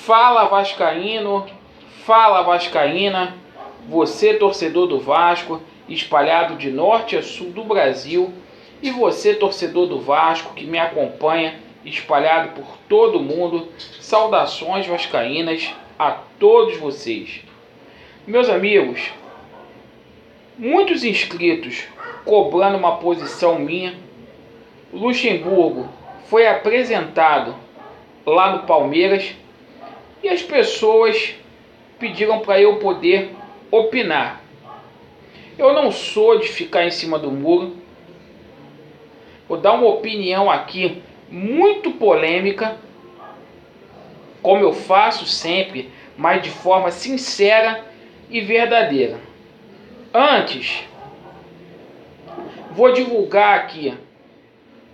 Fala vascaíno, fala vascaína, você torcedor do Vasco, espalhado de norte a sul do Brasil, e você torcedor do Vasco que me acompanha, espalhado por todo o mundo, saudações vascaínas a todos vocês. Meus amigos, muitos inscritos cobrando uma posição minha. Luxemburgo foi apresentado lá no Palmeiras e as pessoas pediram para eu poder opinar. Eu não sou de ficar em cima do muro. Vou dar uma opinião aqui muito polêmica, como eu faço sempre, mas de forma sincera e verdadeira. Antes, vou divulgar aqui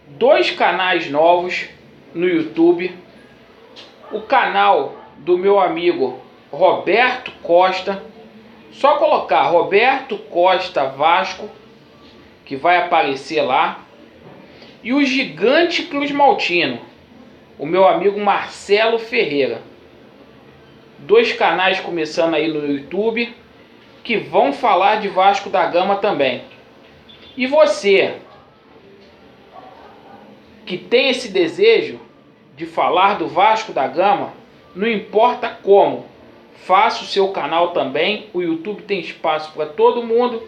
2 canais novos no YouTube. O canal do meu amigo Roberto Costa, só colocar Roberto Costa Vasco, que vai aparecer lá. E o Gigante Cruz Maltino, o meu amigo Marcelo Ferreira. 2 canais começando aí no YouTube, que vão falar de Vasco da Gama também. E você, que tem esse desejo de falar do Vasco da Gama, não importa como, faça o seu canal também. O YouTube tem espaço para todo mundo.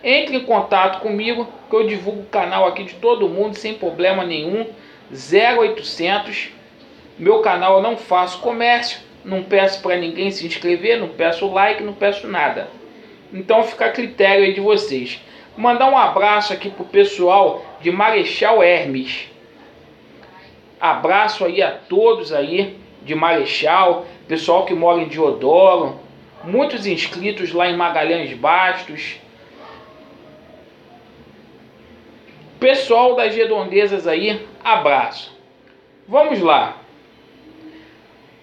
Entre em contato comigo, que eu divulgo o canal aqui de todo mundo sem problema nenhum. 0800. Meu canal eu não faço comércio, não peço para ninguém se inscrever, não peço like, não peço nada. Então fica a critério aí de vocês. Mandar um abraço aqui pro pessoal de Marechal Hermes. Abraço aí a todos aí de Marechal, pessoal que mora em Diodoro, muitos inscritos lá em Magalhães Bastos. Pessoal das redondezas aí, abraço. Vamos lá.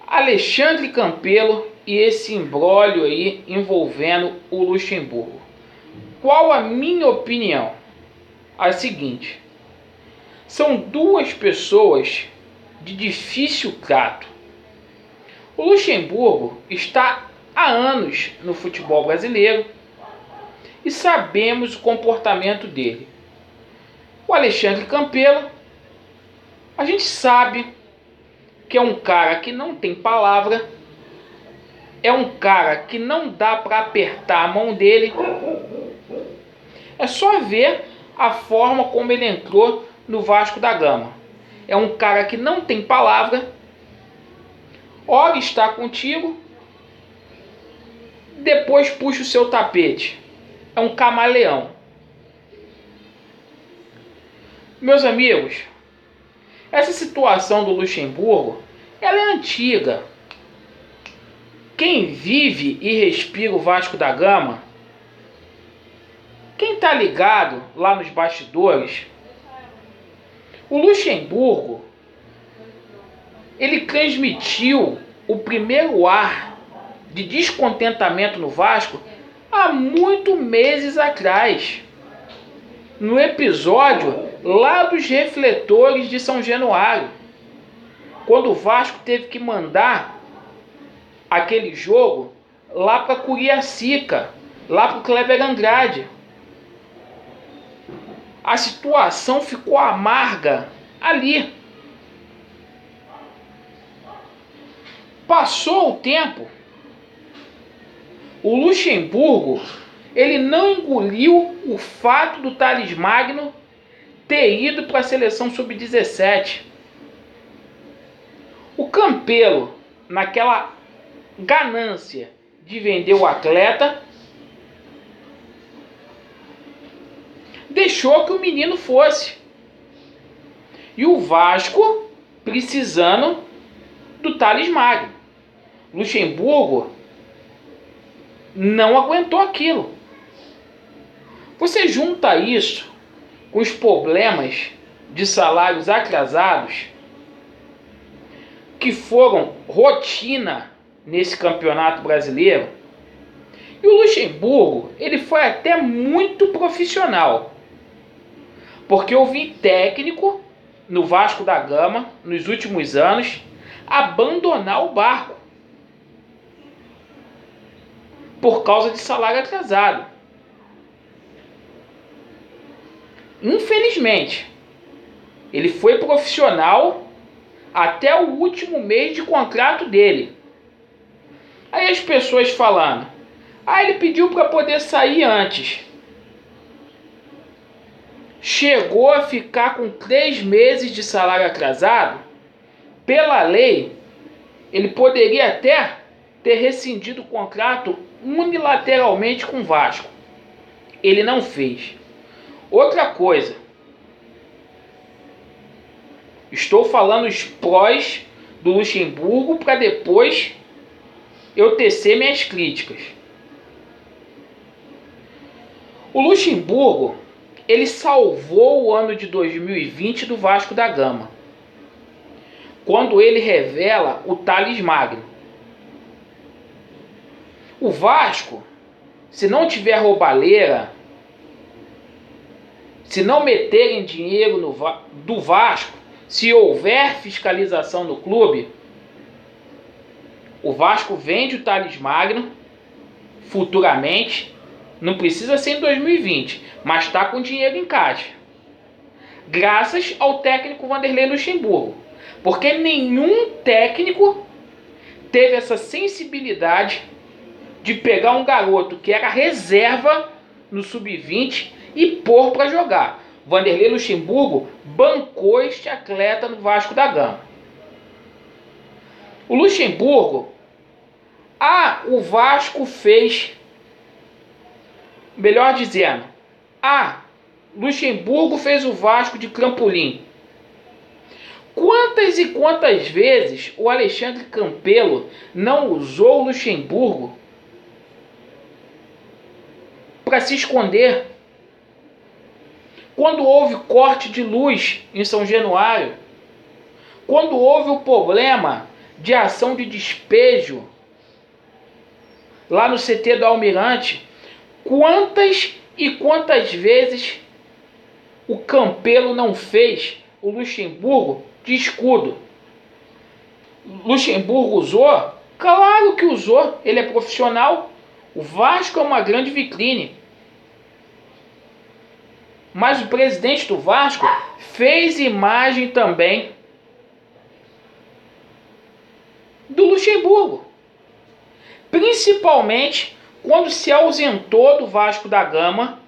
Alexandre Campelo e esse imbróglio aí envolvendo o Luxemburgo. Qual a minha opinião? A seguinte: são 2 pessoas de difícil trato. O Luxemburgo está há anos no futebol brasileiro e sabemos o comportamento dele. O Alexandre Campelo, a gente sabe que é um cara que não tem palavra, é um cara que não dá para apertar a mão dele. É só ver a forma como ele entrou no Vasco da Gama. É um cara que não tem palavra, ora está contigo, depois puxa o seu tapete. É um camaleão. Meus amigos, essa situação do Luxemburgo, ela é antiga. Quem vive e respira o Vasco da Gama, quem está ligado lá nos bastidores, o Luxemburgo, ele transmitiu o primeiro ar de descontentamento no Vasco há muitos meses atrás, no episódio lá dos refletores de São Januário, quando o Vasco teve que mandar aquele jogo lá para Curiacica, lá para o Kleber Andrade. A situação ficou amarga ali. Passou o tempo, o Luxemburgo, ele não engoliu o fato do Thales Magno ter ido para a seleção sub-17. O Campelo, naquela ganância de vender o atleta, deixou que o menino fosse. E o Vasco precisando do Thales Magno. Luxemburgo não aguentou aquilo. Você junta isso com os problemas de salários atrasados que foram rotina nesse campeonato brasileiro. E o Luxemburgo, ele foi até muito profissional, porque eu vi técnico no Vasco da Gama nos últimos anos abandonar o barco por causa de salário atrasado. Infelizmente, ele foi profissional até o último mês de contrato dele. Aí as pessoas falando, ele pediu para poder sair antes. Chegou a ficar com 3 meses de salário atrasado. Pela lei, ele poderia até ter rescindido o contrato unilateralmente com o Vasco. Ele não fez. Outra coisa, estou falando os prós do Luxemburgo para depois eu tecer minhas críticas. O Luxemburgo, ele salvou o ano de 2020 do Vasco da Gama, quando ele revela o Thales Magno. O Vasco, se não tiver roubalheira, se não meterem dinheiro do Vasco, se houver fiscalização no clube, o Vasco vende o Thales Magno futuramente. Não precisa ser em 2020, mas está com dinheiro em caixa. Graças ao técnico Vanderlei Luxemburgo. Porque nenhum técnico teve essa sensibilidade de pegar um garoto que era reserva no sub-20 e pôr para jogar. Vanderlei Luxemburgo bancou este atleta no Vasco da Gama. O Luxemburgo, o Vasco fez, melhor dizendo, Luxemburgo fez o Vasco de trampolim. Quantas e quantas vezes o Alexandre Campelo não usou o Luxemburgo para se esconder? Quando houve corte de luz em São Januário, quando houve o problema de ação de despejo lá no CT do Almirante, quantas e quantas vezes o Campelo não fez o Luxemburgo de escudo? Luxemburgo usou? Claro que usou, ele é profissional. O Vasco é uma grande vitrine. Mas o presidente do Vasco fez imagem também do Luxemburgo. Principalmente quando se ausentou do Vasco da Gama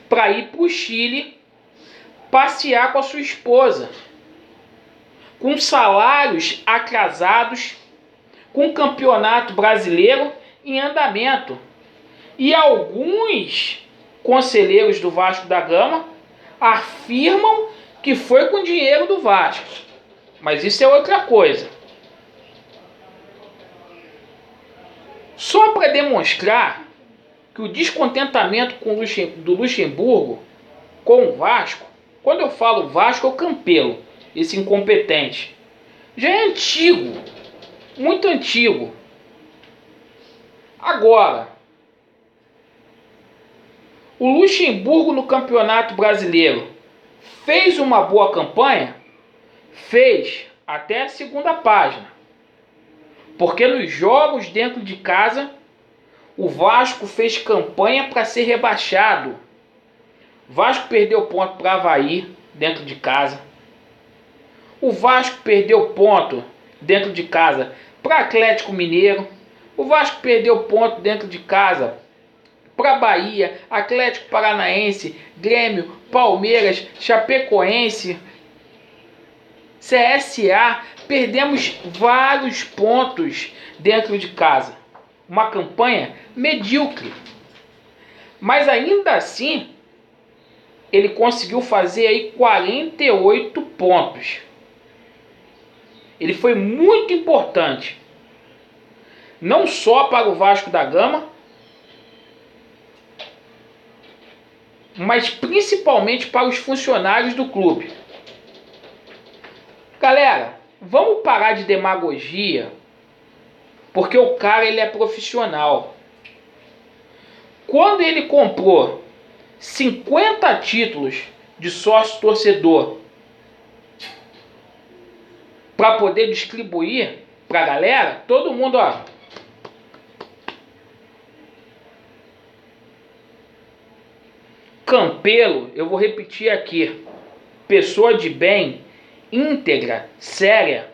para ir para o Chile passear com a sua esposa, com salários atrasados, com campeonato brasileiro em andamento. E alguns conselheiros do Vasco da Gama afirmam que foi com dinheiro do Vasco. Mas isso é outra coisa. Só para demonstrar que o descontentamento do Luxemburgo com o Vasco, quando eu falo Vasco, é o Campelo, esse incompetente, já é antigo, muito antigo. Agora, o Luxemburgo no Campeonato Brasileiro fez uma boa campanha? Fez, até a segunda página. Porque nos jogos dentro de casa, o Vasco fez campanha para ser rebaixado. O Vasco perdeu ponto para Avaí dentro de casa. O Vasco perdeu ponto dentro de casa para Atlético Mineiro. O Vasco perdeu ponto dentro de casa para Bahia, Atlético Paranaense, Grêmio, Palmeiras, Chapecoense, CSA. Perdemos vários pontos dentro de casa. Uma campanha medíocre. Mas ainda assim, ele conseguiu fazer aí 48 pontos. Ele foi muito importante. Não só para o Vasco da Gama, mas principalmente para os funcionários do clube. Galera, vamos parar de demagogia, porque o cara ele é profissional. Quando ele comprou 50 títulos de sócio torcedor para poder distribuir pra galera. Todo mundo, ó. Campelo, eu vou repetir aqui. Pessoa de bem, íntegra, séria.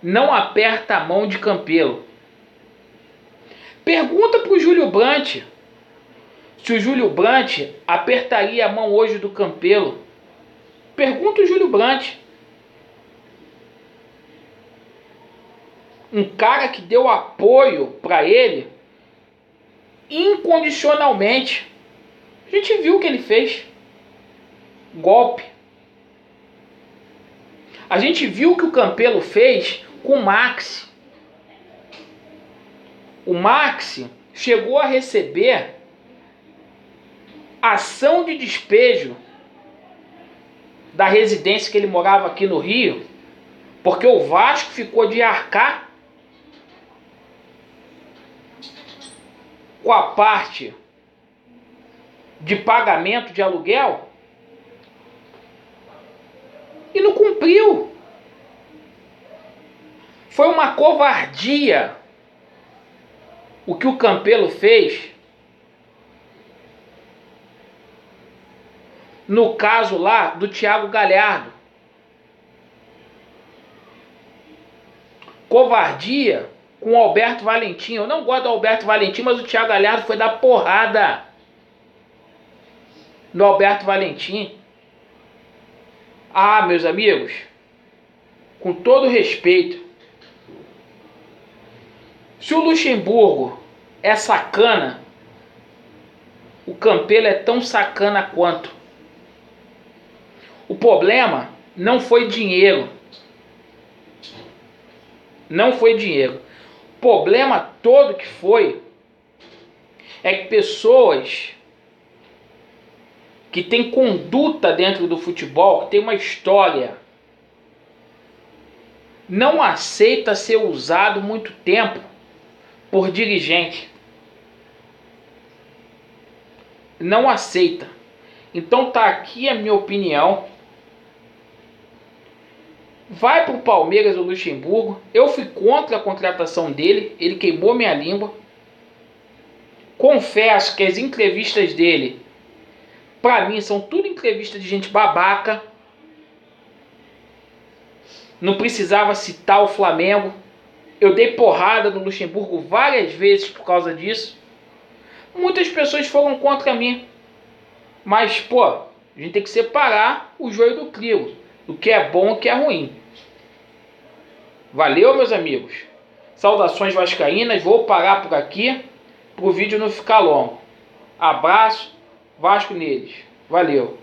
Não aperta a mão de Campelo. Pergunta pro Júlio Brandt se o Júlio Brandt apertaria a mão hoje do Campelo. Pergunta o Júlio Brandt. Um cara que deu apoio para ele incondicionalmente. A gente viu o que ele fez. Golpe. A gente viu o que o Campelo fez com o Maxi. O Maxi chegou a receber ação de despejo da residência que ele morava aqui no Rio, porque o Vasco ficou de arcar com a parte de pagamento de aluguel e não cumpriu. Foi uma covardia o que o Campelo fez no caso lá do Thiago Galhardo. Covardia com o Alberto Valentim. Eu não gosto do Alberto Valentim, mas o Thiago Galhardo foi dar porrada no Alberto Valentim. Ah, meus amigos, com todo respeito, se o Luxemburgo é sacana, o Campelo é tão sacana quanto. O problema não foi dinheiro. Não foi dinheiro. O problema todo que foi é que pessoas que têm conduta dentro do futebol, que tem uma história, não aceita ser usado muito tempo por dirigente. Não aceita. Então tá aqui a minha opinião. Vai pro Palmeiras o Luxemburgo. Eu fui contra a contratação dele. Ele queimou minha língua. Confesso que as entrevistas dele, pra mim, são tudo entrevistas de gente babaca. Não precisava citar o Flamengo. Eu dei porrada no Luxemburgo várias vezes por causa disso. Muitas pessoas foram contra mim. Mas, pô, a gente tem que separar o joio do trigo. O que é bom e o que é ruim. Valeu, meus amigos. Saudações vascaínas. Vou parar por aqui para o vídeo não ficar longo. Abraço. Vasco neles. Valeu.